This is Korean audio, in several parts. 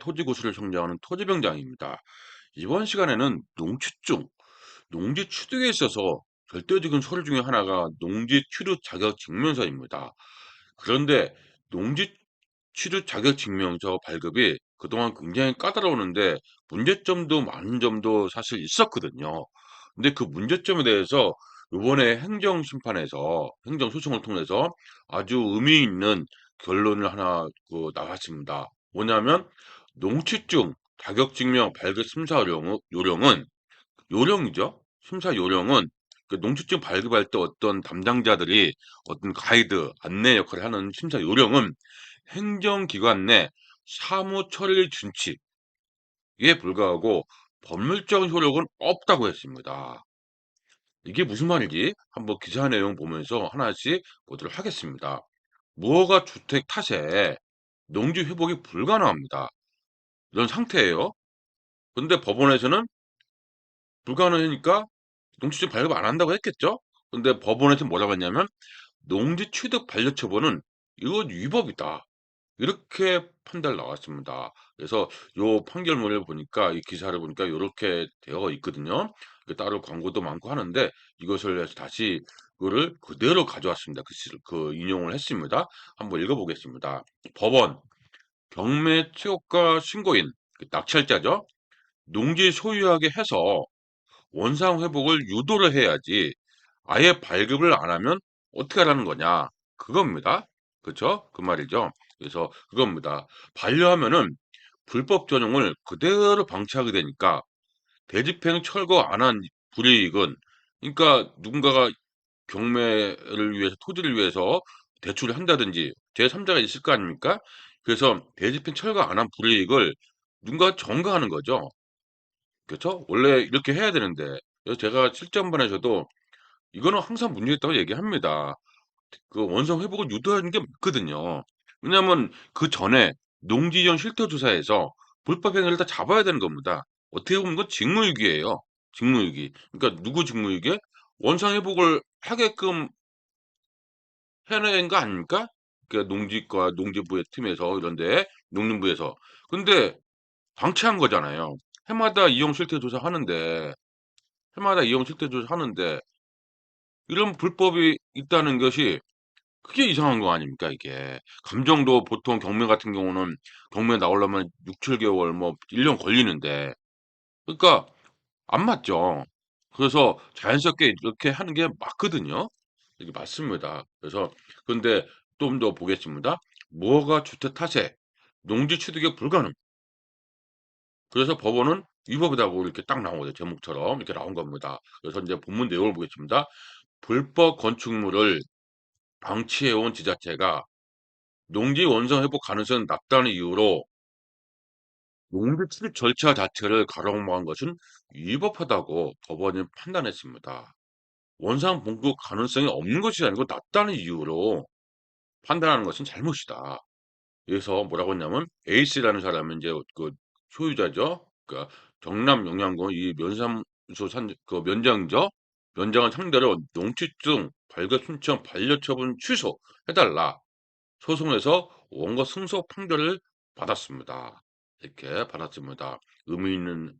토지 구실을 청정하는 토지병장입니다. 이번 시간에는 농취중, 농지 취득에 있어서 절대적인 서류 중에 하나가 농지 취득 자격 증명서입니다. 그런데 농지 취득 자격 증명서 발급이 그동안 굉장히 까다로웠는데 문제점도 많은 점도 사실 있었거든요. 근데 그 문제점에 대해서 이번에 행정소송을 통해서 아주 의미 있는 결론을 하나 나왔습니다. 뭐냐면 농취중 자격증명 발급 심사 요령이죠. 심사 요령은 그 농취증 발급할 때 어떤 담당자들이 어떤 가이드, 안내 역할을 하는 심사 요령은 행정기관 내 사무처리 준칙에 불과하고 법률적 효력은 없다고 했습니다. 이게 무슨 말인지 한번 기사 내용 보면서 하나씩 보도록 하겠습니다. 무허가 주택 탓에 농지 회복이 불가능합니다. 이런 상태예요. 근데 법원에서는 불가능하니까 농지증 발급 안 한다고 했겠죠? 근데 법원에서 뭐라고 했냐면 농지 취득 반려 처분은 이건 위법이다. 이렇게 판단 나왔습니다. 그래서 요 판결문을 보니까 이 기사를 보니까 요렇게 되어 있거든요. 따로 광고도 많고 하는데 이것을 다시 그거를 그대로 가져왔습니다. 그 인용을 했습니다. 한번 읽어보겠습니다. 법원 경매 최고가 신고인 낙찰자죠. 농지 소유하게 해서 원상 회복을 유도를 해야지 아예 발급을 안 하면 어떻게 하라는 거냐 그겁니다. 그쵸? 그 말이죠. 그래서 그겁니다. 반려하면은 불법 전용을 그대로 방치하게 되니까 대집행 철거 안 한 불이익은 그러니까 누군가가 경매를 위해서 토지를 위해서 대출을 한다든지 제3자가 있을 거 아닙니까? 그래서 대집행 철거 안 한 불이익을 누군가 전가하는 거죠. 그렇죠? 원래 이렇게 해야 되는데 그래서 제가 실전반에서도 이거는 항상 문제있다고 얘기합니다. 그 원상 회복을 유도하는 게 맞거든요. 왜냐하면 그 전에 농지이전 실태조사에서 불법 행위를 다 잡아야 되는 겁니다. 어떻게 보면 그건 직무유기예요. 직무유기. 그러니까 누구 직무유기? 원상 회복을 하게끔 해낸 거 아닙니까? 그러니까 농지과 농지부의 팀에서 이런데 농림부에서. 근데 방치한 거잖아요. 해마다 이용 실태 조사하는데 해마다 이용 실태 조사하는데 이런 불법이 있다는 것이 그게 이상한 거 아닙니까 이게. 감정도 보통 경매 같은 경우는 경매 나오려면 6-7개월 뭐 1년 걸리는데 그러니까 안 맞죠. 그래서 자연스럽게 이렇게 하는 게 맞거든요. 이게 맞습니다. 그래서 근데 좀 더 보겠습니다. 무허가 주택 탓에 농지 취득에 불가능. 그래서 법원은 위법이라고 이렇게 딱 나온 거죠. 제목처럼 이렇게 나온 겁니다. 그래서 이제 본문 내용을 보겠습니다. 불법 건축물을 방치해온 지자체가 농지 원상 회복 가능성이 낮다는 이유로 농지 취득 절차 자체를 가로막은 것은 위법하다고 법원이 판단했습니다. 원상 복구 가능성이 없는 것이 아니고 낮다는 이유로 판단하는 것은 잘못이다. 그래서 뭐라고 했냐면 A씨라는 사람은 이제 그 소유자죠. 그러니까 경남 영양군 이 면사무소 그 면장이죠. 면장을 상대로 농취증 발급 신청 반려처분 취소해달라 소송에서 원고 승소 판결을 받았습니다. 이렇게 받았습니다. 의미 있는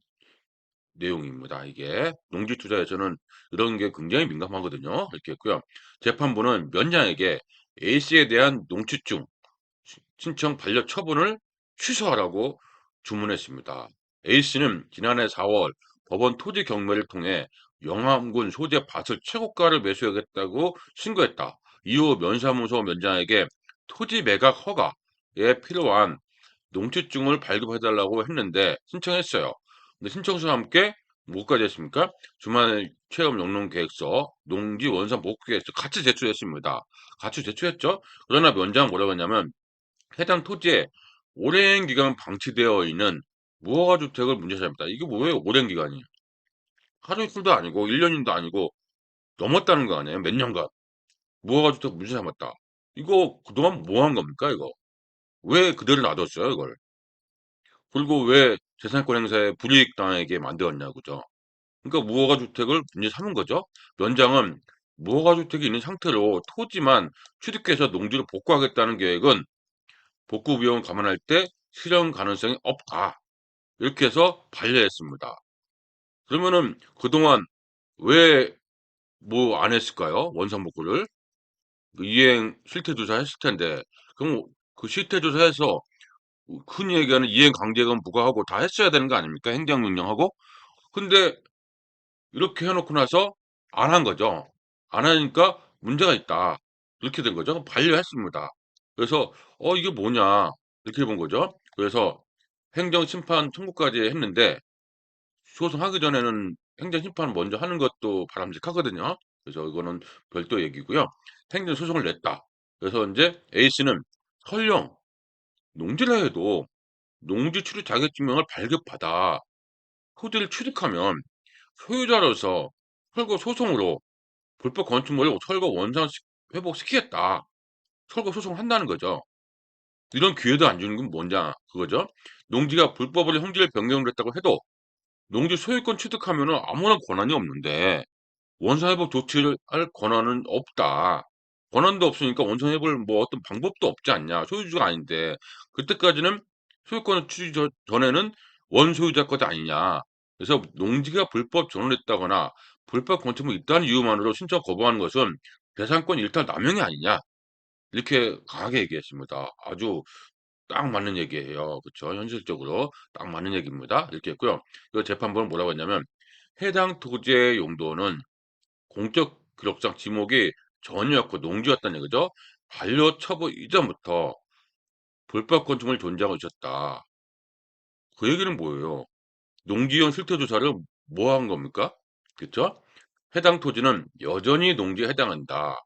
내용입니다. 이게 농지 투자에서는 이런 게 굉장히 민감하거든요. 이렇게 했고요. 재판부는 면장에게 A씨에 대한 농취증 신청 반려 처분을 취소하라고 주문했습니다. A씨는 지난해 4월 법원 토지 경매를 통해 영암군 소재 밭을 최고가를 매수하겠다고 신고했다. 이후 면사무소 면장에게 토지 매각 허가에 필요한 농취증을 발급해달라고 했는데 신청했어요. 근데 신청서와 함께 뭐까지 했습니까? 주말 체험 영농 계획서, 농지 원상 복구 계획서 같이 제출했습니다. 같이 제출했죠? 그러나 면장 뭐라고 했냐면 해당 토지에 오랜 기간 방치되어 있는 무허가 주택을 문제 삼았다. 이게 뭐예요? 오랜 기간이. 하루 이틀도 아니고 1년도 아니고 넘었다는 거 아니에요? 몇 년간. 무허가 주택 문제 삼았다. 이거 그동안 뭐 한 겁니까, 이거? 왜 그대로 놔뒀어요, 이걸? 그리고 왜 재산권 행사에 불이익 당하게 만들었냐고죠. 그러니까 무허가 주택을 문제 삼은 거죠. 면장은 무허가 주택이 있는 상태로 토지만 취득해서 농지를 복구하겠다는 계획은 복구 비용을 감안할 때 실현 가능성이 없다. 이렇게 해서 반려했습니다. 그러면은 그동안 왜 뭐 안 했을까요? 원상복구를. 그 이행 실태 조사했을 텐데. 그럼 그 실태 조사해서 흔히 얘기하는 이행 강제금 부과하고 다 했어야 되는 거 아닙니까? 행정명령하고. 근데 이렇게 해 놓고 나서 안 한 거죠. 안 하니까 문제가 있다. 이렇게 된 거죠. 반려했습니다. 그래서 이게 뭐냐 이렇게 본 거죠. 그래서 행정심판 청구까지 했는데 소송하기 전에는 행정심판 먼저 하는 것도 바람직하거든요. 그래서 이거는 별도 얘기고요. 행정소송을 냈다. 그래서 이제 A씨는 설령 농지를 해도 농지 취득 자격증명을 발급받아 토지를 취득하면 소유자로서 철거 소송으로 불법 건축물을 철거 원상 회복시키겠다. 철거 소송을 한다는 거죠. 이런 기회도 안 주는 건 뭐냐 그거죠. 농지가 불법으로 형질 변경을 했다고 해도 농지 소유권 취득하면은 아무런 권한이 없는데 원상회복 조치를 할 권한은 없다. 권한도 없으니까 원상회복을 뭐 어떤 방법도 없지 않냐. 소유주가 아닌데 그때까지는 소유권을 취득 전에는 원소유자 것이 아니냐. 그래서 농지가 불법 전원했다거나 불법 건축물이 있다는 이유만으로 신청 거부하는 것은 재산권 일탈 남용이 아니냐. 이렇게 강하게 얘기했습니다. 아주 딱 맞는 얘기예요. 그쵸? 현실적으로 딱 맞는 얘기입니다. 이렇게 했고요. 그 재판부는 뭐라고 했냐면 해당 토지의 용도는 공적 기록상 지목이 전이었고 농지였다는 얘기죠. 반려 처분 이전부터 불법 건축물이 존재하고 있었다. 그 얘기는 뭐예요? 농지용 실태 조사를 뭐 한 겁니까? 그쵸? 해당 토지는 여전히 농지에 해당한다.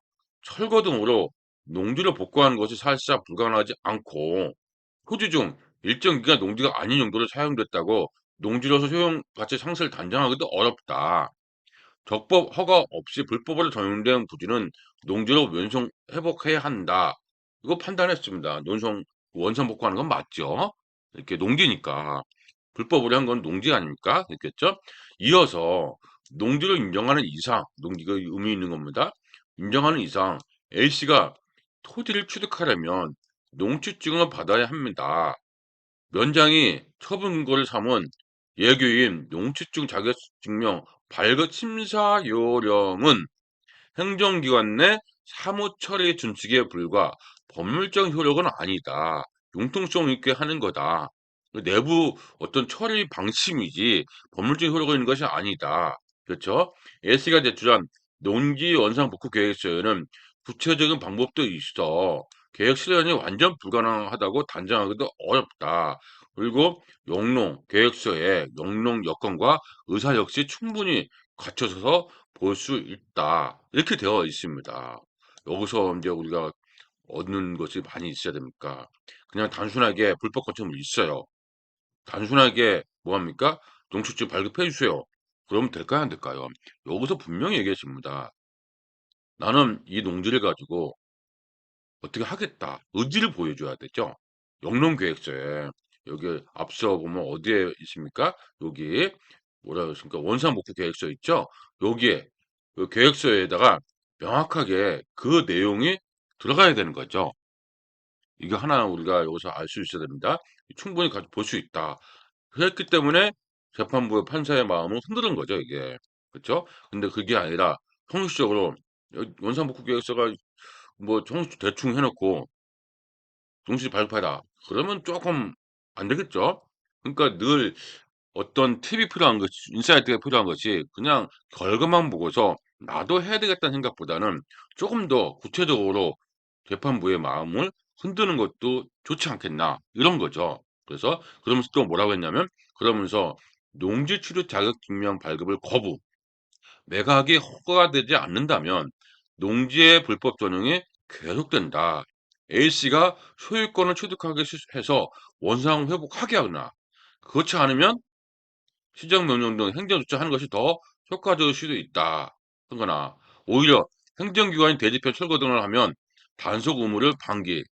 철거 등으로 농지를 복구하는 것이 사실상 불가능하지 않고 토지 중 일정 기간 농지가 아닌 용도로 사용됐다고 농지로서 소용 가치 상실을 단정하기도 어렵다. 적법 허가 없이 불법으로 전용된 부지는 농지로 원성 회복해야 한다. 이거 판단했습니다. 원상 복구하는 건 맞죠? 이렇게 농지니까. 불법으로 한 건 농지 아닙니까? 그랬겠죠? 이어서 농지를 인정하는 이상, 농지가 의미 있는 겁니다. 인정하는 이상 A씨가 토지를 취득하려면 농취증을 받아야 합니다. 면장이 처분 근거를 삼은 예규인 농취증 자격증명 발급 심사 요령은 행정기관 내 사무처리 준칙에 불과 법률적 효력은 아니다. 융통성 있게 하는 거다. 그 내부 어떤 처리 방침이지 법률적 효력이 있는 것이 아니다. 그렇죠? S가 제출한 농지 원상 복구 계획서에는 구체적인 방법도 있어. 계획 실현이 완전 불가능하다고 단정하기도 어렵다. 그리고 영농 계획서에 영농 여건과 의사 역시 충분히 갖춰져서 볼 수 있다. 이렇게 되어 있습니다. 여기서 이제 우리가 얻는 것이 많이 있어야 됩니까? 그냥 단순하게 불법 건축물 있어요. 단순하게 뭐 합니까? 농축지 발급해 주세요. 그러면 될까요? 안 될까요? 여기서 분명히 얘기했습니다. 나는 이 농지를 가지고 어떻게 하겠다. 의지를 보여줘야 되죠. 영농계획서에 여기 앞서 보면 어디에 있습니까? 여기 뭐라 그랬습니까? 원상복구 계획서 있죠? 여기에 그 계획서에다가 명확하게 그 내용이 들어가야 되는 거죠. 이거 하나 우리가 여기서 알 수 있어야 됩니다. 충분히 볼 수 있다. 그랬기 때문에 재판부의 판사의 마음을 흔드는 거죠, 이게. 그렇죠? 근데 그게 아니라 형식적으로 원상복구 계획서가 뭐 형식 대충 해놓고 동시에 발표하라. 그러면 조금 안 되겠죠? 그러니까 늘 어떤 팁이 필요한 것이, 인사이트가 필요한 것이 그냥 결과만 보고서 나도 해야 되겠다는 생각보다는 조금 더 구체적으로 재판부의 마음을 흔드는 것도 좋지 않겠나. 이런 거죠. 그래서 그러면서 또 뭐라고 했냐면 그러면서 농지 취득 자격증명 발급을 거부. 매각이 허가되지 않는다면 농지의 불법 전용이 계속된다. A씨가 소유권을 취득하게 해서 원상 회복하게 하거나 그렇지 않으면 시정명령 등 행정조치하는 것이 더 효과적일 수도 있다. 하거나 오히려 행정기관이 대지편 철거 등을 하면 단속 의무를 방기,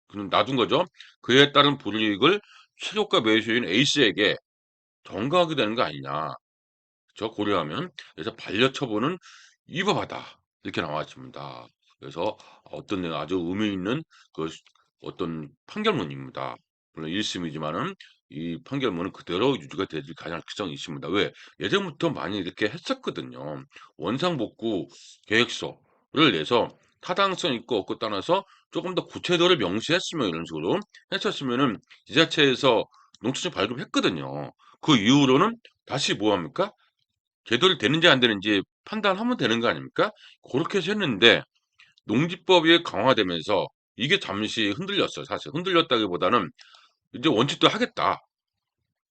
그는 놔둔 거죠. 그에 따른 불이익을 최고가 매수인 A씨에게 전가하게 되는 거 아니냐. 저 고려하면 그래서 반려처분은 위법하다 이렇게 나와 있습니다. 그래서 어떤 아주 의미 있는 그 어떤 판결문입니다. 물론 1 심이지만은 이 판결문은 그대로 유지가 될 가능성이 있습니다. 왜? 예전부터 많이 이렇게 했었거든요. 원상복구 계획서를 내서 타당성 있고 없고 떠나서 조금 더 구체도를 명시했으면 이런 식으로 했었으면은 지자체에서 농지청 발급했거든요. 그 이후로는 다시 뭐 합니까? 제대로 되는지 안 되는지 판단하면 되는 거 아닙니까? 고렇게 해서 했는데 농지법이 강화되면서 이게 잠시 흔들렸어요 사실. 흔들렸다기보다는 이제 원칙도 하겠다.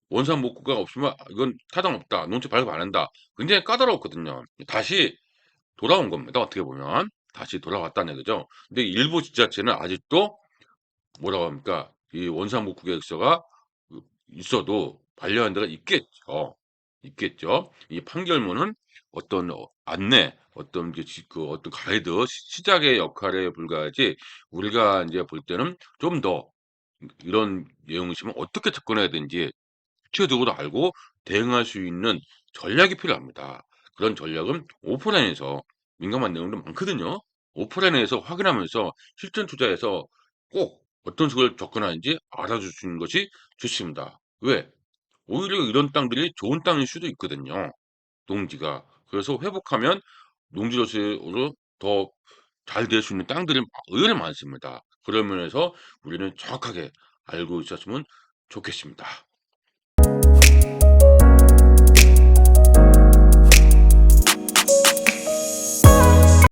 원상복구가 없으면 이건 타당 없다. 농지 발급 안 한다. 굉장히 까다로웠거든요. 다시 돌아온 겁니다. 어떻게 보면. 다시 돌아왔다는 얘기죠. 근데 일부 지자체는 아직도 뭐라고 합니까? 이 원상복구 계획서가 그 있어도 반려한 데가 있겠죠. 있겠죠. 이 판결문은 어떤 안내, 어떤 그 어떤 가이드, 시작의 역할에 불과하지 우리가 이제 볼 때는 좀 더 이런 내용이 있으면 어떻게 접근해야 되는지 구체적으로 알고 대응할 수 있는 전략이 필요합니다. 그런 전략은 오프라인에서 민감한 내용도 많거든요. 오프라인에서 확인하면서 실전 투자에서 꼭 어떤 식으로 접근하는지 알아주시는 것이 좋습니다. 왜? 오히려 이런 땅들이 좋은 땅일 수도 있거든요. 농지가. 그래서 회복하면 농지로서로 더 잘 될 수 있는 땅들이 의외로 많습니다. 그런 면에서 우리는 정확하게 알고 있었으면 좋겠습니다.